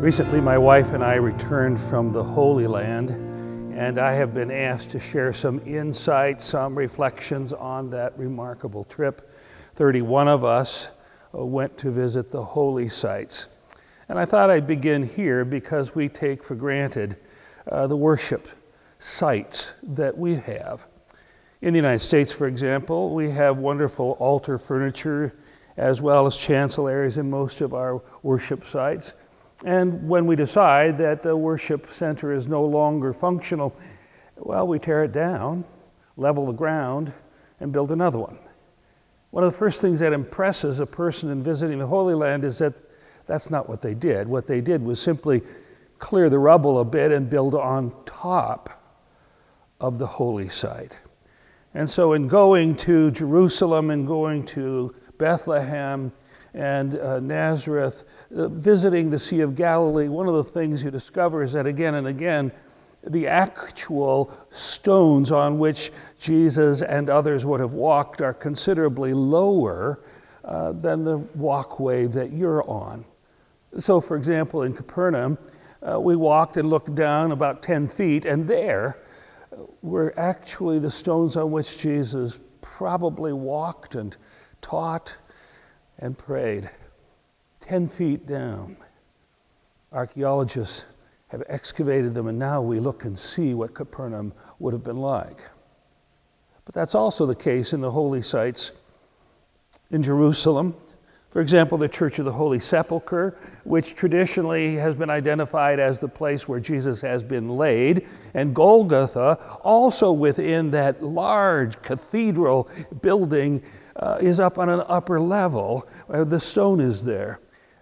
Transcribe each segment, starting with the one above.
Recently, my wife and I returned from the Holy Land, and I have been asked to share some insights, some reflections on that remarkable trip. 31 of us went to visit the holy sites. And I thought I'd begin here because we take for granted the worship sites that we have. In the United States, for example, we have wonderful altar furniture as well as chancel areas in most of our worship sites. And when we decide that the worship center is no longer functional, well, we tear it down, level the ground, and build another one. One of the first things that impresses a person in visiting the Holy Land is that that's not what they did. What they did was simply clear the rubble a bit and build on top of the holy site. And so in going to Jerusalem and going to Bethlehem and Nazareth, visiting the Sea of Galilee, one of the things you discover is that again and again, the actual stones on which Jesus and others would have walked are considerably lower than the walkway that you're on. So for example, in Capernaum, we walked and looked down about 10 feet, and there were actually the stones on which Jesus probably walked and taught and prayed. 10 feet down. Archaeologists have excavated them, and now we look and see what Capernaum would have been like. But that's also the case in the holy sites in Jerusalem. For example, the Church of the Holy Sepulchre, which traditionally has been identified as the place where Jesus has been laid, and Golgotha, also within that large cathedral building, is up on an upper level where the stone is there.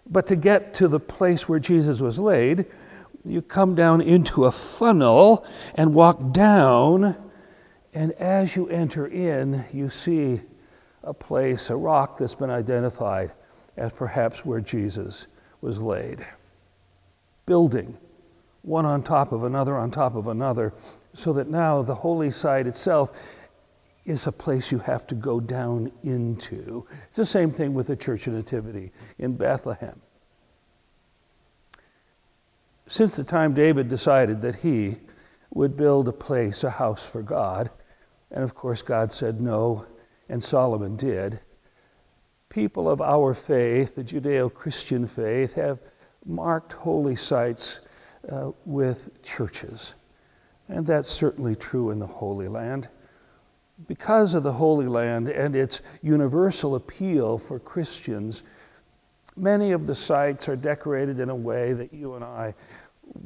But to get to the place where Jesus was laid, you come down into a funnel and walk down, and as you enter in, you see a place, a rock that's been identified as perhaps where Jesus was laid. Building one on top of another, so that now the holy site itself is a place you have to go down into. It's the same thing with the Church of Nativity in Bethlehem. Since the time David decided that he would build a place, a house for God, and of course God said no, and Solomon did, people of our faith, the Judeo-Christian faith, have marked holy sites with churches. And that's certainly true in the Holy Land. Because of the Holy Land and its universal appeal for Christians, many of the sites are decorated in a way that you and I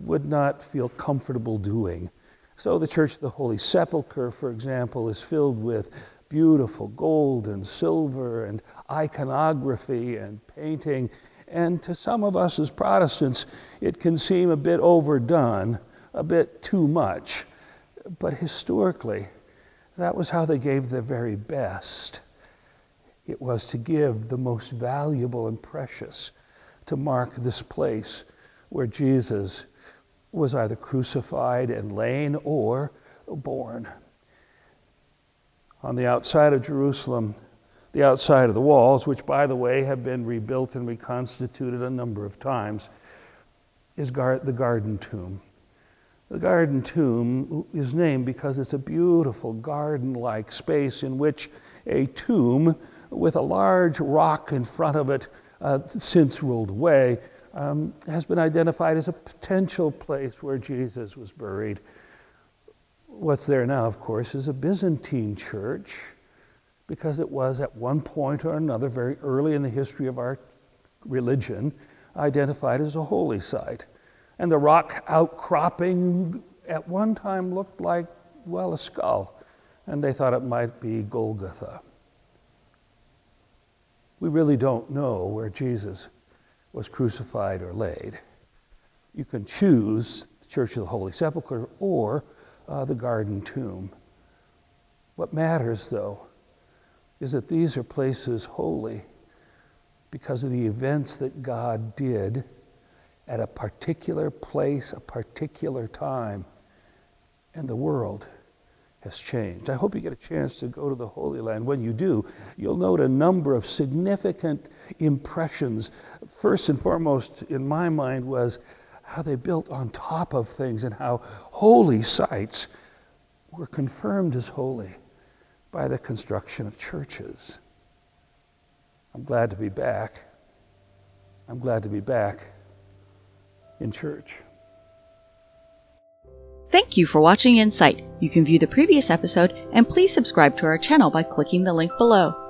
would not feel comfortable doing. So the Church of the Holy Sepulchre, for example, is filled with beautiful gold and silver and iconography and painting. And to some of us as Protestants, it can seem a bit overdone, a bit too much. But historically, that was how they gave their very best. It was to give the most valuable and precious to mark this place where Jesus was either crucified and lain or born. On the outside of Jerusalem, the outside of the walls, which by the way have been rebuilt and reconstituted a number of times, is the garden tomb. The garden tomb is named because it's a beautiful garden-like space in which a tomb with a large rock in front of it, since rolled away, has been identified as a potential place where Jesus was buried. What's there now, of course, is a Byzantine church, because it was at one point or another, very early in the history of our religion, identified as a holy site. And the rock outcropping at one time looked like, well, a skull, and they thought it might be Golgotha. We really don't know where Jesus was crucified or laid. You can choose the Church of the Holy Sepulchre or the garden tomb. What matters, though, is that these are places holy because of the events that God did at a particular place, a particular time, and the world has changed. I hope you get a chance to go to the Holy Land. When you do, you'll note a number of significant impressions. First and foremost, in my mind, was how they built on top of things, and how holy sites were confirmed as holy by the construction of churches. I'm glad to be back. I'm glad to be back in church. Thank you for watching Insight. You can view the previous episode, and please subscribe to our channel by clicking the link below.